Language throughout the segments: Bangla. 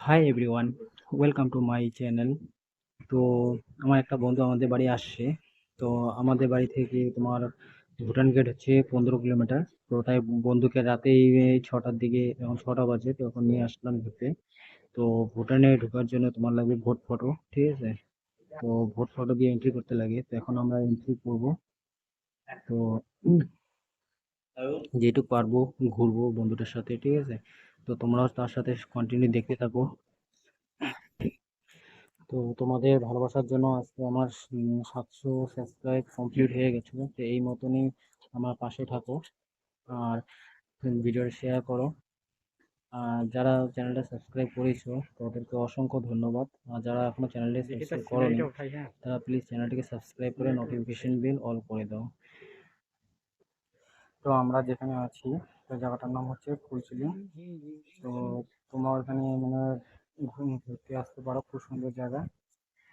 Hi everyone, welcome to my channel. তো আমার একটা বন্ধু আমাদের বাড়ি আসছে। তো আমাদের বাড়ি থেকে তোমার ভুটান গেট হচ্ছে 15 কিলোমিটার। তো তাই বন্ধুকে রাতেই 6টার দিকে, এখন 6টা বাজে, তো এখন নিয়ে আসলাম ঘুরতে। তো ভুটানে ঢোকার জন্য তোমার লাগবে ভোট ফটো, ঠিক আছে? তো ভোট ফটো দিয়ে এন্ট্রি করতে লাগে, তো এখন আমরা এন্ট্রি করব। তো যেটুকু পারবো ঘুরবো বন্ধুটার সাথে, ঠিক আছে? তো তোমরাও তার সাথে কন্টিনিউ দেখতে থাকো। তো তোমাদের ভালোবাসার জন্য আজকে আমার 700 সাবস্ক্রাইব কমপ্লিট হয়ে গেছে। তো এই মতনই আমার পাশে থাকো, আর ভিডিওটা শেয়ার করো। আর যারা চ্যানেলটা সাবস্ক্রাইব করেছো তাদেরকে অসংখ্য ধন্যবাদ। আর যারা এখনো চ্যানেলটি সাবস্ক্রাইব করোনি তারা প্লিজ চ্যানেলটিকে সাবস্ক্রাইব করে নোটিফিকেশন বেল অল করে দাও। তো আমরা যেখানে আছি, তো জায়গাটার নাম হচ্ছে ফুলচিলি। তো তোমরা ওখানে মানে ঘুরতে আসতে পারো, খুব সুন্দর জায়গা,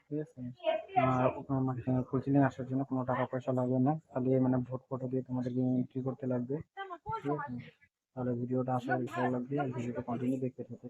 ঠিক আছে? আর ওখানে মানে কোচিংয়ে আসার জন্য কোনো টাকা পয়সা লাগবে না, খালি মানে ভোট ফটো দিয়ে তোমাদেরকে এন্ট্রি করতে লাগবে, ঠিক আছে? তাহলে ভিডিওটা আশা করি ভালো লাগবে, আর ভিডিওটা কন্টিনিউ দেখতে থাকো।